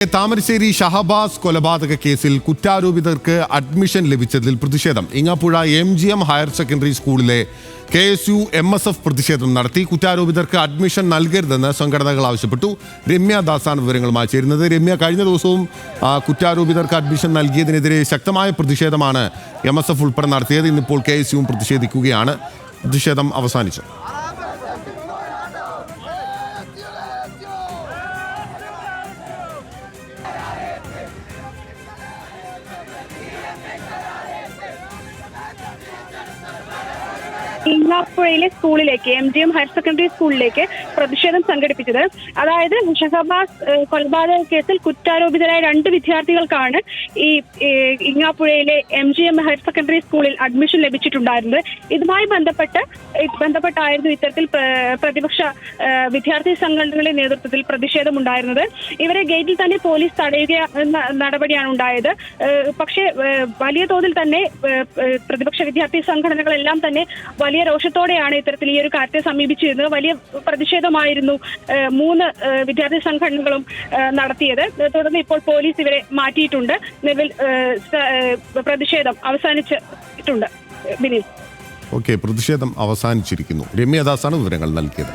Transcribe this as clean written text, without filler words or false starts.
താമരശ്ശേരി ഷഹബാസ് കൊലപാതക കേസിൽ കുറ്റാരോപിതർക്ക് അഡ്മിഷൻ ലഭിച്ചതിൽ പ്രതിഷേധം. ഇങ്ങാപ്പുഴ MGM ഹയർ സെക്കൻഡറി സ്കൂളിലെ KSU MSF പ്രതിഷേധം നടത്തി. കുറ്റാരോപിതർക്ക് അഡ്മിഷൻ നൽകരുതെന്ന് സംഘടനകൾ ആവശ്യപ്പെട്ടു. രമ്യ ദാസാണ് വിവരങ്ങളുമായി ചേരുന്നത്. രമ്യ, കഴിഞ്ഞ ദിവസവും കുറ്റാരോപിതർക്ക് അഡ്മിഷൻ നൽകിയതിനെതിരെ ശക്തമായ പ്രതിഷേധമാണ് MSF ഉൾപ്പെടെ നടത്തിയത്. ഇന്നിപ്പോൾ KSUവും പ്രതിഷേധിക്കുകയാണ്. പ്രതിഷേധം അവസാനിച്ചു. ഇങ്ങാപ്പുഴയിലെ സ്കൂളിലേക്ക് MGM ഹയർ സെക്കൻഡറി സ്കൂളിലേക്ക് പ്രതിഷേധം സംഘടിപ്പിച്ചത്. അതായത് ഷഹബാസ് കൊലപാതക കേസിൽ കുറ്റാരോപിതരായ 2 വിദ്യാർത്ഥികൾക്കാണ് ഈ ഇങ്ങാപ്പുഴയിലെ MGM ഹയർ സെക്കൻഡറി സ്കൂളിൽ അഡ്മിഷൻ ലഭിച്ചിട്ടുണ്ടായിരുന്നത്. ഇതുമായി ബന്ധപ്പെട്ടായിരുന്നു ഇത്തരത്തിൽ പ്രതിപക്ഷ വിദ്യാർത്ഥി സംഘടനകളുടെ നേതൃത്വത്തിൽ പ്രതിഷേധമുണ്ടായിരുന്നത്. ഇവരെ ഗേറ്റിൽ തന്നെ പോലീസ് തടയുക എന്ന നടപടിയാണ് ഉണ്ടായത്. പക്ഷേ വലിയ തോതിൽ തന്നെ പ്രതിപക്ഷ വിദ്യാർത്ഥി സംഘടനകളെല്ലാം തന്നെ വലിയ രോഷത്തോടെയാണ് ഇത്തരത്തിൽ ഈ ഒരു കാര്യത്തെ സമീപിച്ചിരുന്നത്. വലിയ പ്രതിഷേധമായിരുന്നു 3 വിദ്യാർത്ഥി സംഘടനകളും നടത്തിയത്. തുടർന്ന് ഇപ്പോൾ പോലീസ് ഇവരെ മാറ്റിയിട്ടുണ്ട്. നിലവിൽ പ്രതിഷേധം അവസാനിച്ചിട്ടുണ്ട്. ഓക്കെ, പ്രതിഷേധം അവസാനിച്ചിരിക്കുന്നു. രമ്യദാസാണ് വിവരങ്ങൾ നൽകിയത്.